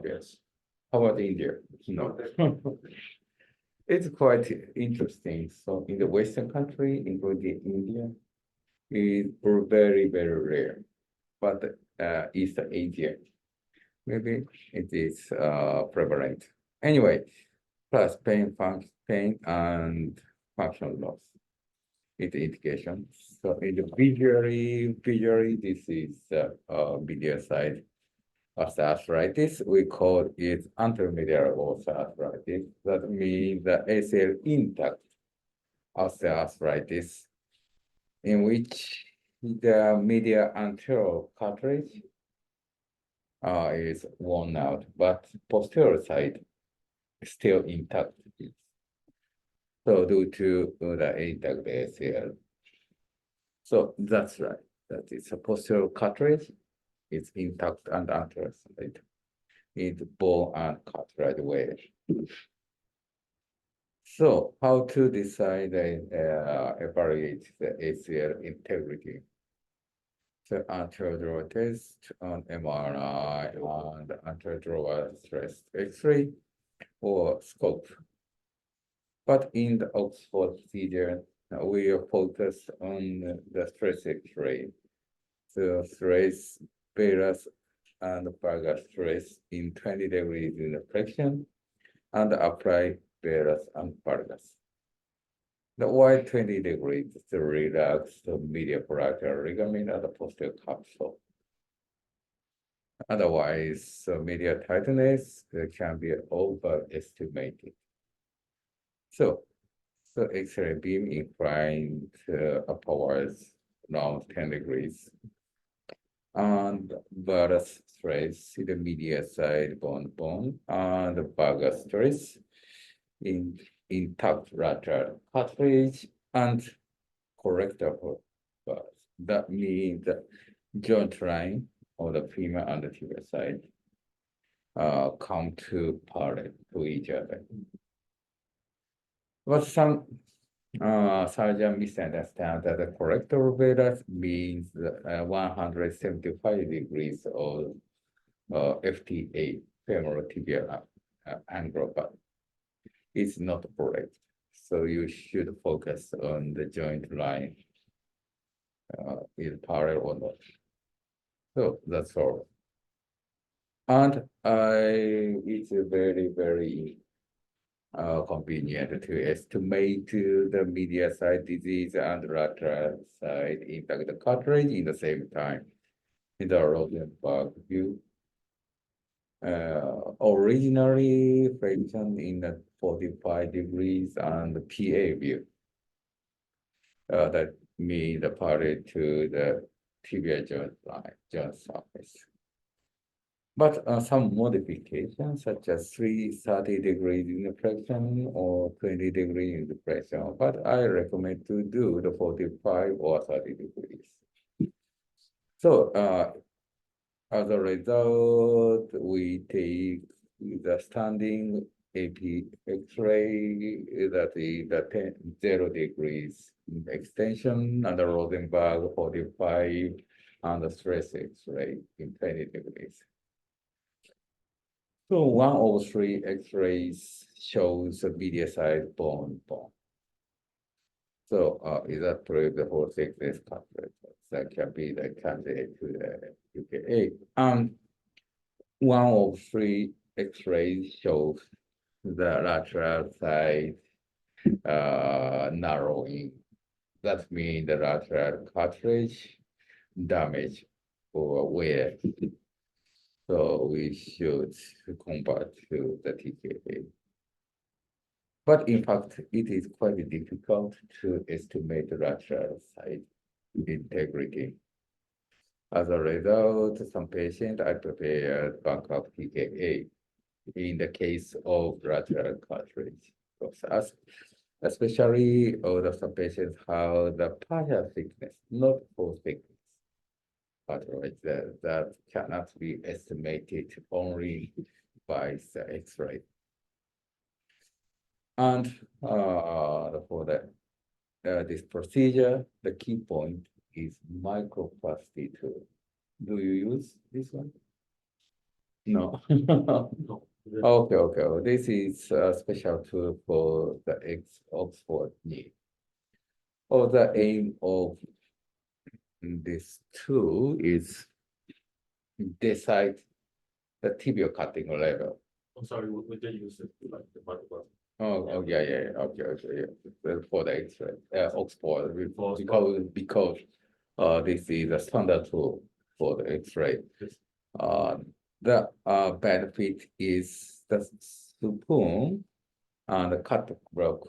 Yes. How about India? No. It's quite interesting. So in the Western country, including India, it's very, very rare. But East Asia, maybe it is prevalent. Anyway, plus pain and functional loss. It's indication. So in the visually, this is medial side osteoarthritis. We call it anteromedial osteoarthritis. That means the ACL intact osteoarthritis, in which the medial anterior cartilage is worn out, but posterior side is still intact. So due to the intact ACL. So that's right. That is a posterior cartilage. It's intact and anterior side. It's bone and cartilage way. So how to decide and evaluate the ACL integrity? So anterior test on MRI and anterior stress X-ray or scope. But in the Oxford procedure, we are focused on the stress X-ray. So stress, varus, and vagus stress in 20 degrees in flexion and apply varus and vagus. The why 20 degrees to relax the medial brachial ligament at the posterior capsule. Otherwise, medial tightness can be overestimated. So X-ray beam inclined upwards around 10 degrees. And varus stress in the medial side bone, and the vagus stress in intact lateral cartilage and correctable varus. That means the joint line of the femur and the tibia side come to parallel to each other. But some surgeon misunderstand that the corrector varus means 175 degrees of FTA, femoral tibial angle, but it's not correct. So you should focus on the joint line is parallel or not. So that's all. And it's very, very convenient to estimate the medial side disease and lateral side impact the cartilage in the same time in the Rosenberg view. Originally flexion in the 45 degrees and the PA view. That means the parallel to the tibia joint line, joint surface. But some modifications, such as 30 degrees in flexion or 20 degrees in flexion, but I recommend to do the 45 or 30 degrees. So as a result, we take the standing AP X-ray, that is the 0 degrees extension, and the Rosenberg 45, and the stress X-ray in 20 degrees. So 103 X-rays shows the medial side bone. So is that prove the whole thickness cartilage? That can be the candidate to the UKA. 103 X-rays shows the lateral side narrowing. That means the lateral cartilage damage or wear. So we should convert to the TKA. But in fact, it is quite difficult to estimate the lateral side integrity. As a result, some patients I prepared backup TKA in the case of lateral cartilage process, especially although some patients have the partial thickness, not full thickness. Cartilage that cannot be estimated only by the X-ray. And for this procedure, the key point is microplasty tool. Do you use this one? No. No. Okay. This is a special tool for the Oxford knee. The aim of this tool is decide the tibial cutting level. I'm sorry, we did use it like the microphone. Yeah. Okay. For the X-ray, Oxford, Oxford. because this is a standard tool for the X-ray. Yes. The benefit is the spoon and the cut block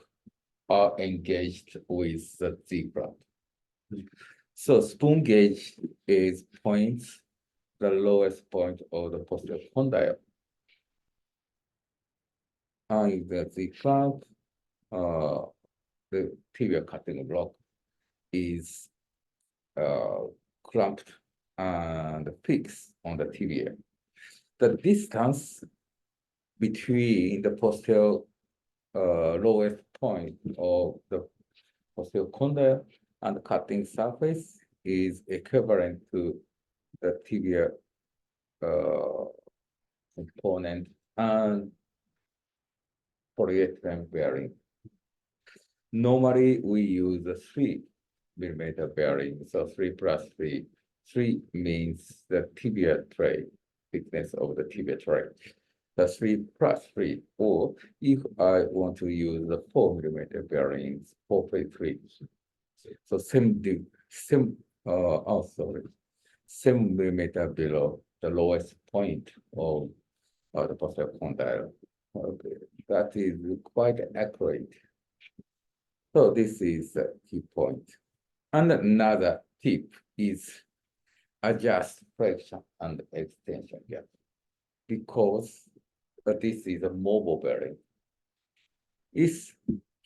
are engaged with the Z-clamp. So spoon gauge is points the lowest point of the posterior condyle. And the Z-clamp, the tibial cutting block is clamped and fixed on the tibia. The distance between the posterior lowest point of the posterior condyle and cutting surface is equivalent to the tibia component and polyethylene bearing. Normally, we use a 3 millimeter bearing, so 3+3. 3 means the tibia tray, thickness of the tibia tray. The 3+3, or if I want to use the 4 millimeter bearings, 4+3. So 7 millimeter below the lowest point of the posterior condyle. Okay, that is quite accurate. So this is the key point. And another tip is adjust flexion and extension gap, because this is a mobile bearing. If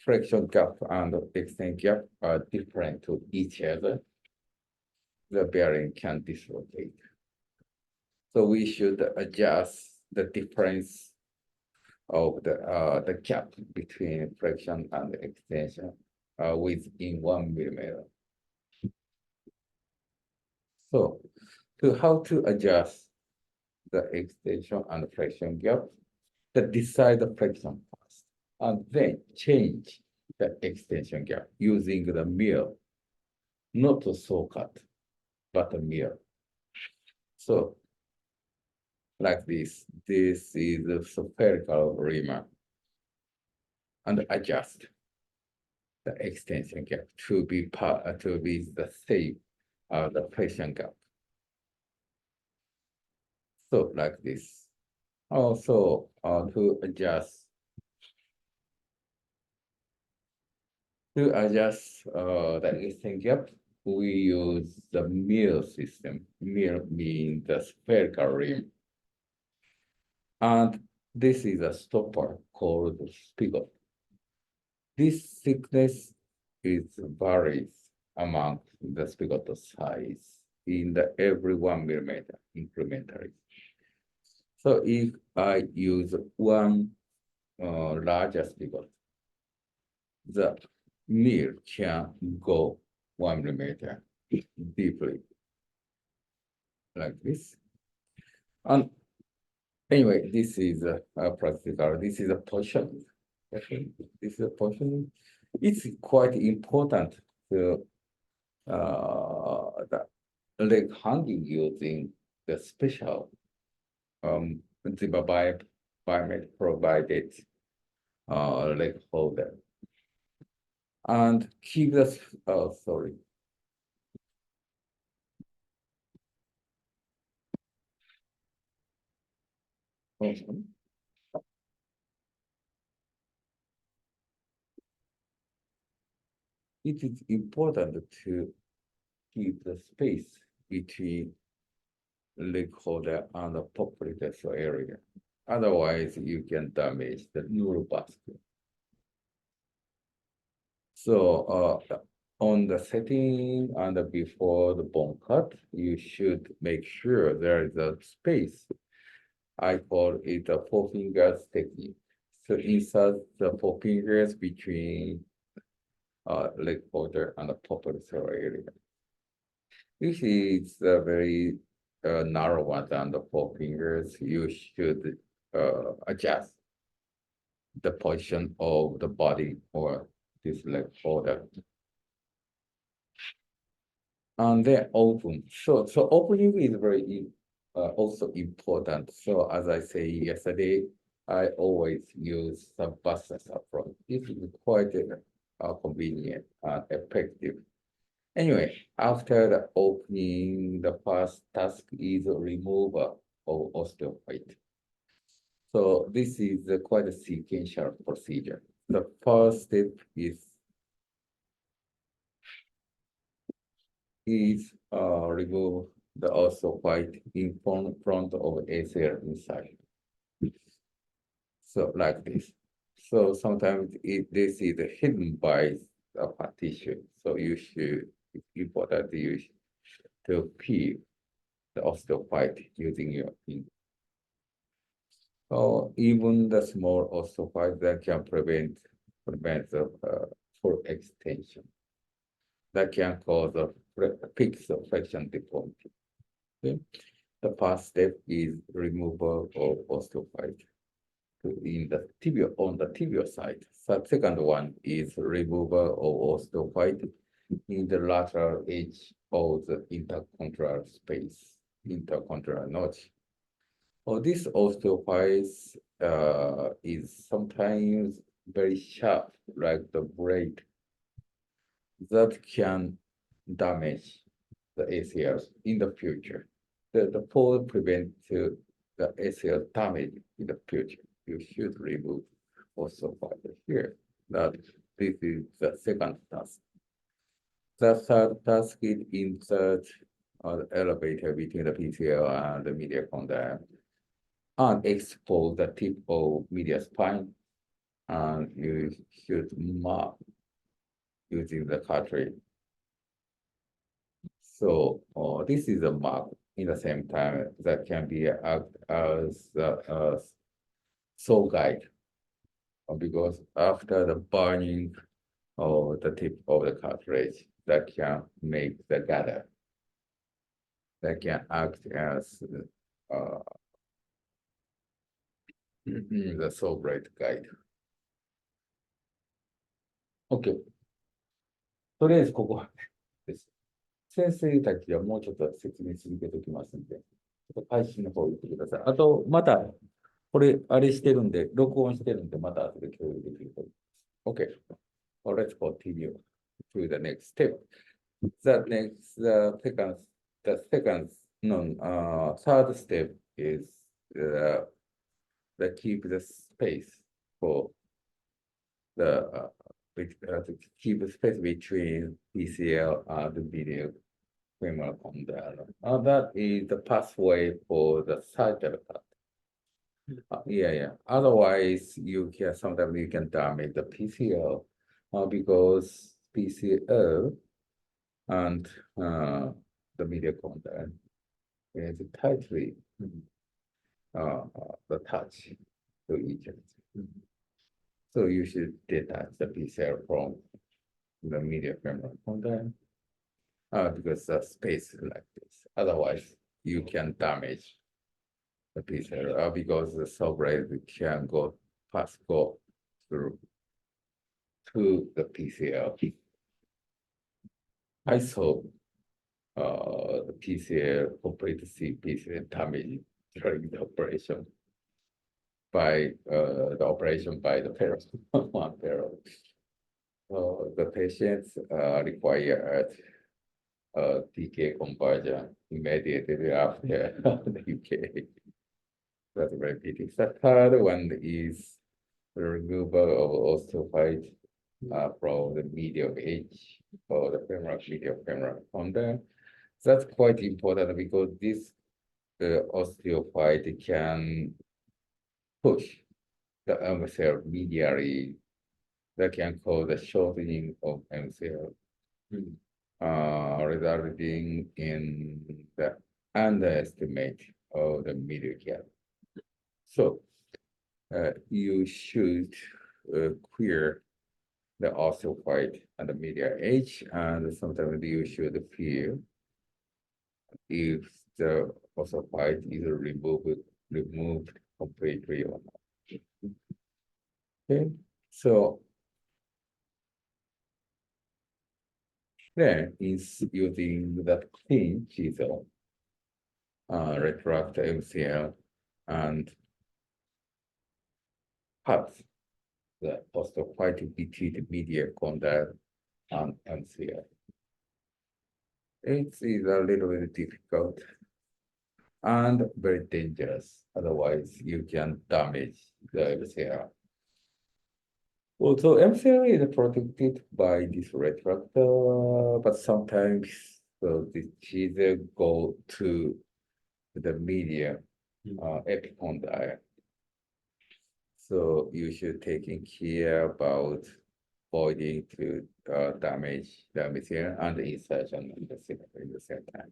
flexion gap and extension gap are different to each other, the bearing can dislocate. So we should adjust the difference of the gap between flexion and extension within 1 millimeter. So how to adjust the extension and flexion gap, decide the flexion first, and then change the extension gap using the mirror, not a saw cut, but a mirror. So like this is the spherical reamer, and adjust the extension gap to be the same the flexion gap. So like this. Also to adjust the extension gap, we use the mirror system. Mirror means the spherical rim. And this is a stopper called spigot. This thickness varies among the spigot size in the every 1 millimeter incrementally. So if I use one larger spigot, the mirror can go 1 millimeter deeply, like this. And anyway, this is a practical. This is a portion. Okay, this is a portion. It's quite important to the leg hanging using the special zebra biomed provided leg holder, and keep the sorry. It is important to keep the space between leg holder and the popliteal area. Otherwise, you can damage the neurovascular. So on the setting and before the bone cut, you should make sure there is a space. I call it a 4 fingers technique. So insert the 4 fingers between leg holder and the popliteal area. This is a very narrow one than the four fingers, you should adjust the position of the body or this leg order. And then open. So opening is very also important. So as I say yesterday, I always use the buses approach. This is quite convenient and effective. Anyway, after the opening, the first task is removal of osteophyte. So this is quite a sequential procedure. The first step is remove the osteophyte in front of ACL inside. So like this. So sometimes this is hidden by the partition. So it's important to peel the osteophyte using your finger. So even the small osteophyte that can prevent the full extension. That can cause a fixed flexion deformity. Okay? The first step is removal of osteophyte in the tibia on the tibial side. The second one is removal of osteophyte in the lateral edge of the intercondylar space, intercondylar notch. This osteophyte is sometimes very sharp, like the blade, that can damage the ACL in the future. The fall prevent the ACL damage in the future. You should remove osteophyte here. That this is the second task. The third task is insert the elevator between the PCL and the medial condyle and expose the tip of medial spine. And you should mark using the cartridge. So this is a mark in the same time that can be act as a saw guide, because after the burning of the tip of the cartridge, that can make the gather, that can act as the saw blade guide. OK。とりあえずここです。先生たちはもうちょっと説明続けておきますんで、ちょっと配信の方行ってください。あと、また、これ、あれしてるんで、録音してるんで、また後で共有できると思います。OK. Well, let's continue to the next step. The third step is keep the space for to keep the space between PCL and the medial femoral condyle. That is the pathway for the sagittal cut. Yeah. Otherwise, sometimes you can damage the PCL because PCL and the medial condyle is tightly attached to each other. So you should detach the PCL from the medial femoral condyle because the space is like this. Otherwise, you can damage the PCL because the saw blade can go through to the PCL. I saw the PCL, complete PCL damage during the operation by the parents, one parent. The patients required TK conversion immediately after the UKA. That's very pity. The third one is the removal of osteophyte from the medial edge or the medial femoral condyle. That's quite important because this osteophyte can push the MCL medially. That can cause the shortening of MCL, resulting in the underestimate of the medial gap. So you should clear the osteophyte and the medial edge, and sometimes you should feel if the ossified is removed completely or not. Okay, so then is using the thin chisel, retract MCL and cut the ossified between media condyle and MCL. It is a little bit difficult and very dangerous. Otherwise, you can damage the MCL. Also, MCL is protected by this retractor, but sometimes the chisel go to the media epicondyle. So you should taking care about avoiding to damage the MCL and the insertion in the same time.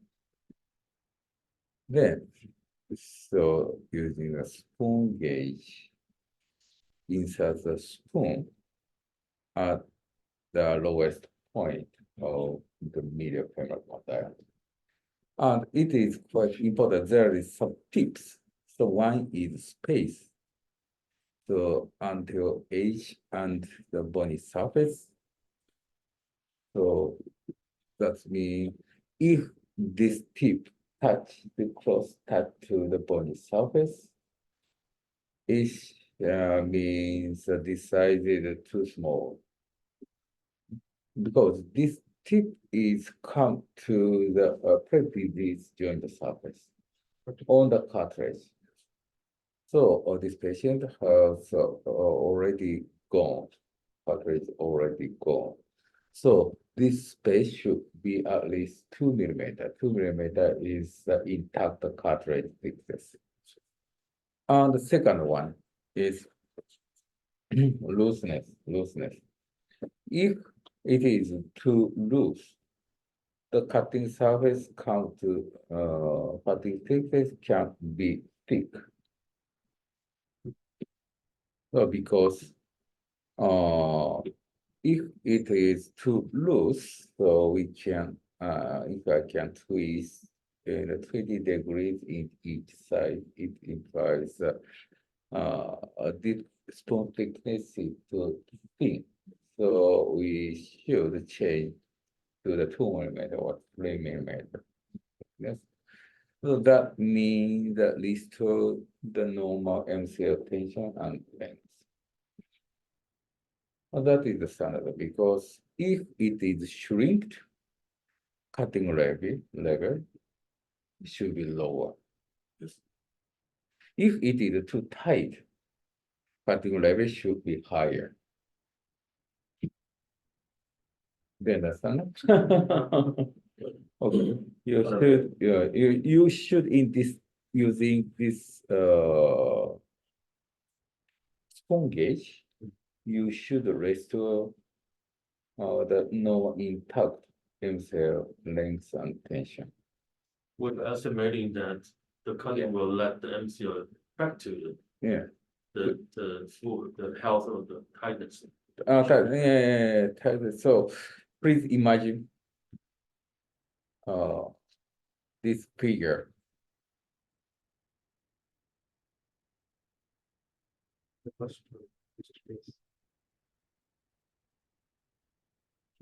Then, so using a spoon gauge, insert the spoon at the lowest point of the medial femoral condyle. And it is quite important. There is some tips. So one is space. So until edge and the bony surface. So that means if this tip touch the cross touch to the bony surface, it means this size is too small. Because this tip is come to the previous joint surface on the cartilage. So this patient has already gone, cartilage already gone. So this space should be at least 2 millimeter. 2 millimeter is the intact cartilage thickness. And the second one is looseness. If it is too loose, the cutting surface come to cutting thickness can be thick. So because if it is too loose, so we can if I can twist in 20 degrees in each side, it implies a deep stone thickness is too thin. So we should change to the 2 millimeter or 3 millimeter. Yes. So that means that leads to the normal MCL tension and length. And that is the standard because if it is shrinked, cutting level should be lower. Yes. If it is too tight, cutting level should be higher. Do you understand? Okay. You should in this using this spoon gauge, you should restore the normal intact MCL length and tension. With estimating that the cutting will let the MCL back to Yeah. the health of the tightness. So please imagine this figure.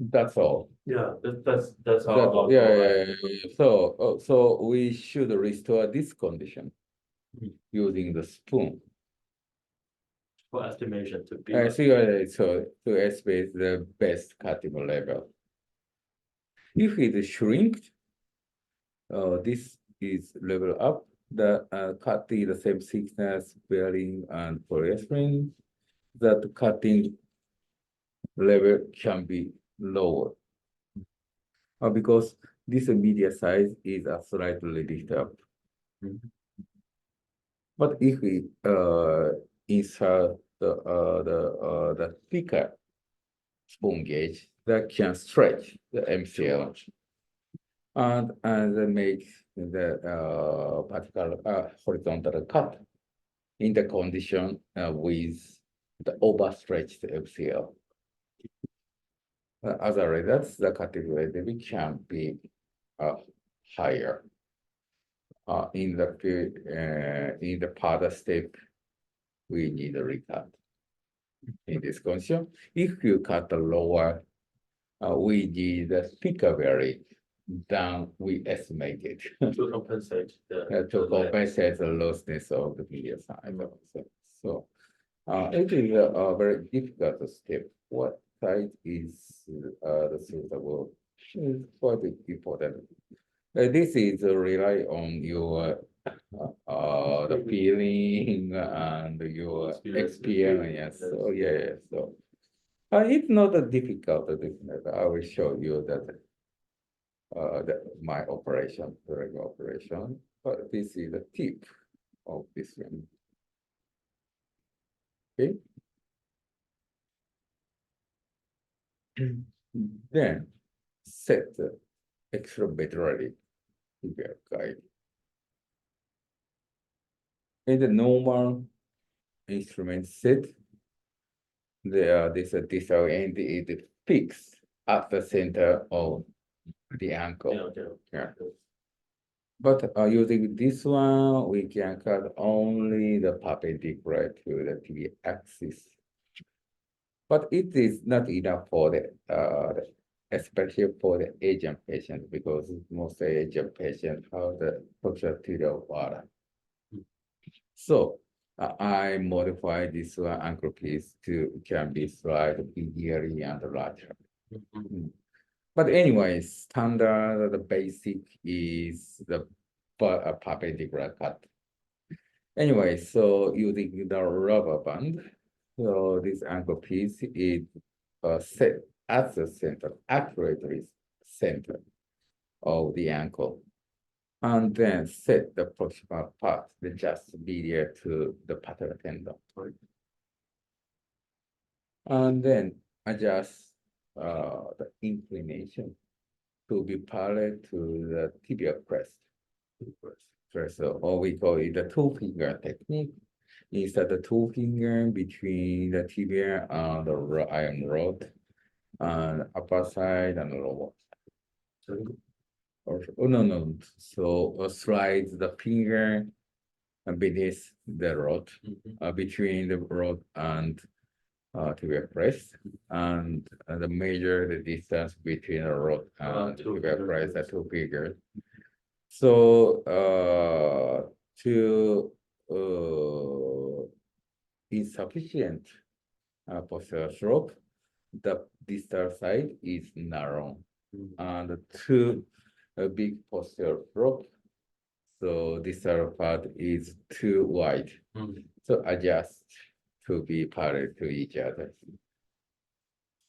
That's all. Yeah, that's how. Yeah. So we should restore this condition using the spoon. For estimation to be. So to estimate the best cutting level. If it shrinked, this is level up. The cutting the same thickness, bearing and polyester. That cutting level can be lower. Because this media size is a slightly disturbed. But if we insert the thicker spoon gauge, that can stretch the MCL and make the particular horizontal cut in the condition with the overstretched MCL. As a result, the cutting rate can be higher. in the part step, we need a recut. In this condition, if you cut the lower, we need a thicker variant than we estimated To compensate the. to lag. compensate the looseness of the media side. So it is a very difficult step. What side is the suitable is quite important. This is rely on your the feeling and your experience. So yeah, so it's not a difficult. I will show you that my operation, the regular operation, but this is the tip of this one. Okay. Then set the extramedullary figure guide. In the normal instrument set, this distal end is fixed at the center of the ankle. Yeah, okay. Yeah. But using this one, we can cut only the perpendicular to the TV axis. But it is not enough for especially for the Asian patient, because most Asian patients have the post-arterial water. So I modify this one ankle piece to can be slide medially and lateral. But anyway, standard, the basic is the perpendicular cut. Anyway, so using the rubber band, so this ankle piece is set at the center, accurately center of the ankle, and then set the proximal part, just medial to the patellar tendon. And then adjust the inclination to be parallel to the tibial crest. Or we call it the two-finger technique. Insert the two finger between the tibia and the iron rod, and upper side and lower side. Oh no. So slide the finger beneath the rod, between the rod and tibia crest, and the measure the distance between the rod and tibia crest, the two fingers. So to insufficient posterior slope, the distal side is narrow, and too big posterior slope, so distal part is too wide. So adjust to be parallel to each other.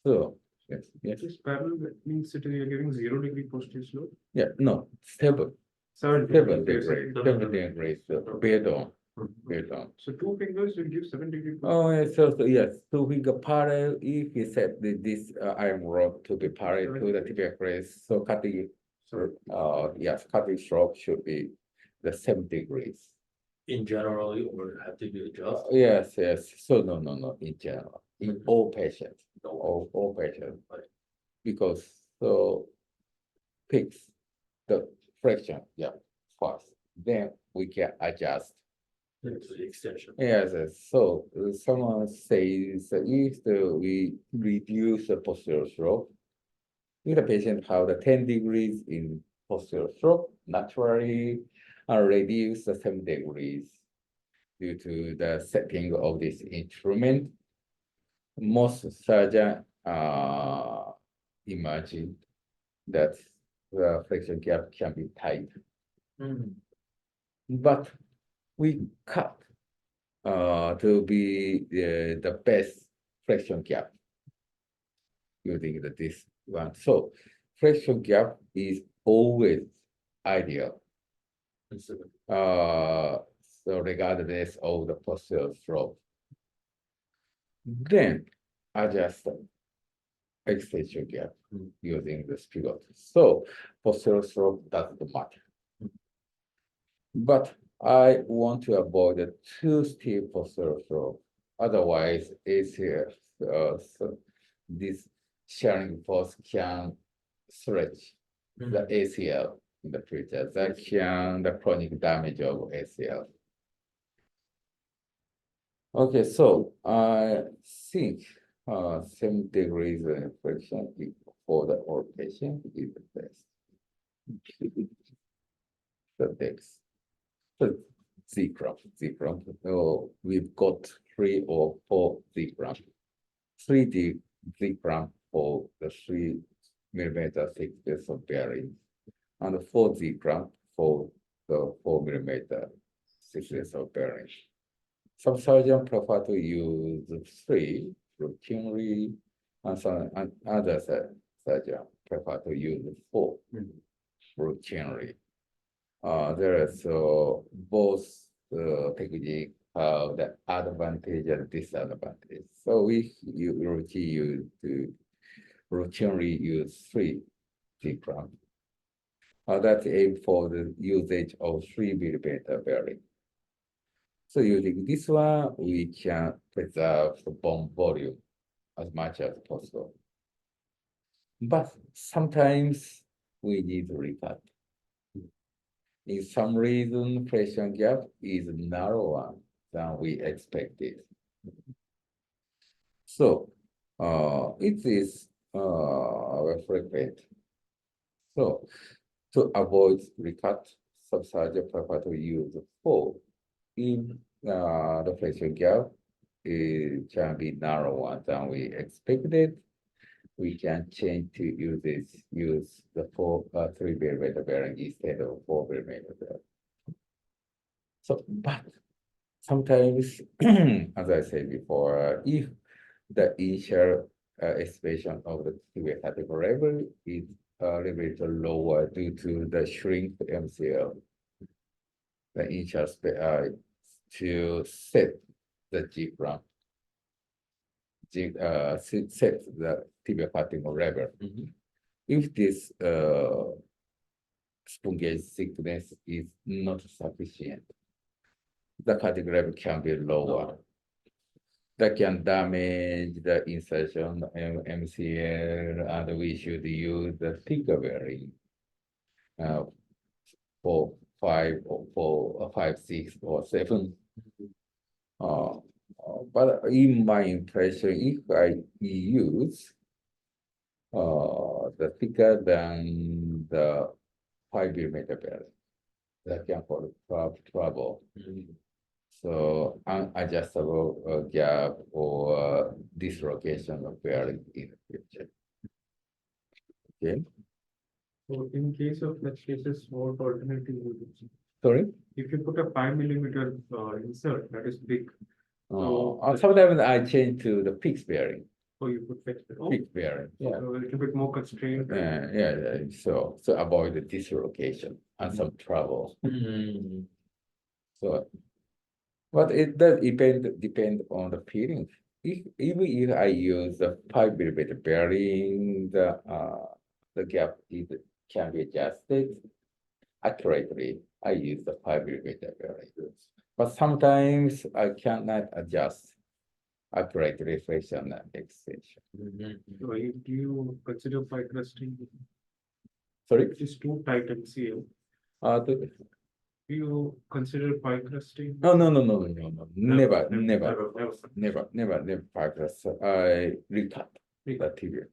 So yes. This parallel means that you're giving 0 degree posterior slope. Yeah, no, stable. 7 7 degrees. degrees, 7 degrees, based on. So 2 fingers will give 7 degree. Oh, yes, so yes, two finger parallel, if you set this iron rod to be parallel to the tibia crest, so cutting, yes, cutting stroke should be the 7 degrees. In general, or have to be adjusted. Yes, so no, in general, in all patients, all patients, because so fix the friction, first, then we can adjust. To the extension. Yes, so someone says if we reduce the posterior slope, if the patient have the 10 degrees in posterior slope, naturally reduce the 7 degrees due to the setting of this instrument. Most surgeons imagine that the flexion gap can be tight. But we cut to be the best flexion gap using this one. So flexion gap is always ideal. So regardless of the posterior slope. Then adjust extension gap using the pivot. So posterior slope doesn't matter. But I want to avoid the too steep posterior slope. Otherwise, ACL, so this sharing force can stretch the ACL. in the future that can the chronic damage of ACL. Okay, so I think 7 degrees inflection for the old patient is the best. The next, the Z cramp. So we've got 3 or 4 Z cramp. 3D Z cramp for the 3mm thickness of bearing, and 4 Z cramp for the 4mm thickness of bearing. Some surgeons prefer to use 3 routinely, and other surgeons prefer to use 4 routinely. There is both techniques have the advantage and disadvantage. So we routinely use 3 Z-clamp. That's aim for the usage of 3mm bearing. So using this one, we can preserve the bone volume as much as possible. But sometimes we need to recut. In some reason, pressure gap is narrower than we expected. So it is frequent. So to avoid recut, some surgeons prefer to use 4. If the pressure gap can be narrower than we expected, we can change to use the 3mm bearing instead of 4mm bearing. So, but sometimes, as I said before, if the initial expression of the tibia category level is a little bit lower due to the shrink MCL, the initial to set the G-clamp, set the tibia category level. If this spoon gauge thickness is not sufficient, the category level can be lower. That can damage the insertion of MCL, and we should use the thicker bearing for 5 or 5, 6, or 7. But in my impression, if I use the thicker than the 5mm bearing, that can cause trouble. So unadjustable gap or dislocation of bearing in the future. Okay. So in case of such cases, what alternative would you use? Sorry? If you put a 5mm insert, that is big. Sometimes I change to the fixed bearing. So you put fixed. Fixed bearing. So a little bit more constrained. Yeah. So avoid the dislocation and some trouble. So, but it does depend on the feeling. Even if I use the 5mm bearing, the gap can be adjusted accurately. I use the 5mm bearing, but sometimes I cannot adjust accurately flexion and extension. So do you consider pie crusting? Sorry? It is too tight MCL. Do you consider pie crusting? No. Never pie crust. I recut the tibia.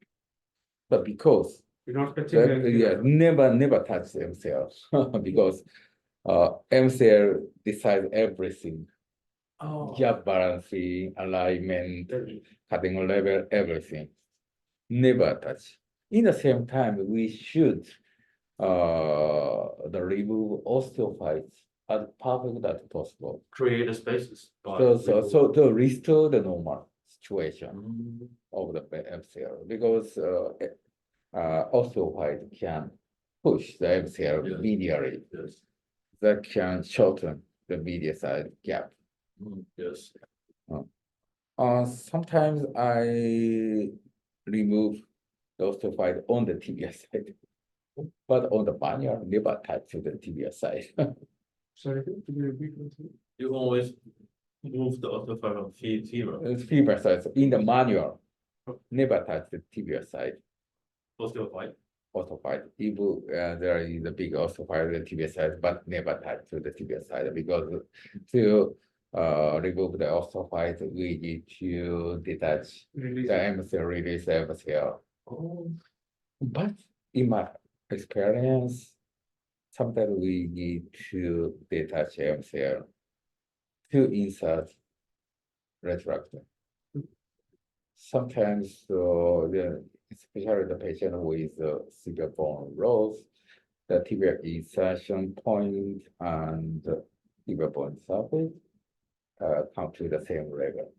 But because You're not touching the MCL. never touch the MCL because MCL decides everything. Gap balancing, alignment, cutting level, everything. Never touch. In the same time, we should remove osteophytes as perfect as possible. Create a spaces. So to restore the normal situation of the MCL, because osteophyte can push the MCL medially. Yes. That can shorten the medial side gap. Yes. Sometimes I remove the osteophyte on the tibia side, but on the manual, never touch to the tibia side. Sorry, could you repeat once again? You always move the other part of femur. Femur side in the manual, never touch the tibia side. Osteophyte. ossified. Even there is a big ossified tibia side, but never touch to the tibia side because to remove the ossified, we need to detach Release. the MCL, release MCL. Oh, But in my experience, sometimes we need to detach MCL to insert retractor. Sometimes, especially the patient with severe bone loss, the tibial insertion point and tibial bone surface come to the same level.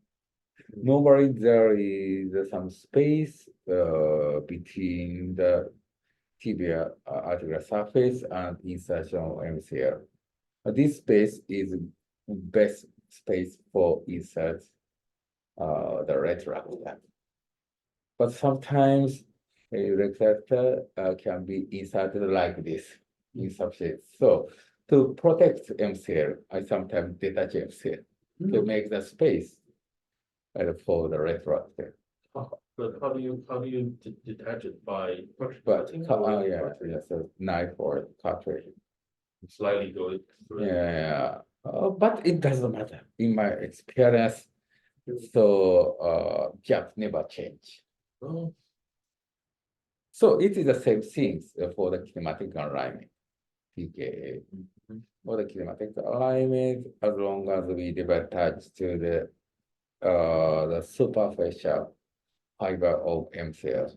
Normally, there is some space between the tibia articular surface and insertion of MCL. This space is best space for insert the retractor. But sometimes a retractor can be inserted like this in substrate. So to protect MCL, I sometimes detach MCL to make the space for the retractor. but how do you detach it by But cutting or yeah, yes, a knife or cartridge. slightly going through? Yeah, but it doesn't matter in my experience. So gap never change. Oh, So it is the same things for the kinematic alignment, TKA. mhm. For the kinematic alignment, as long as we never touch to the superficial fiber of MCL,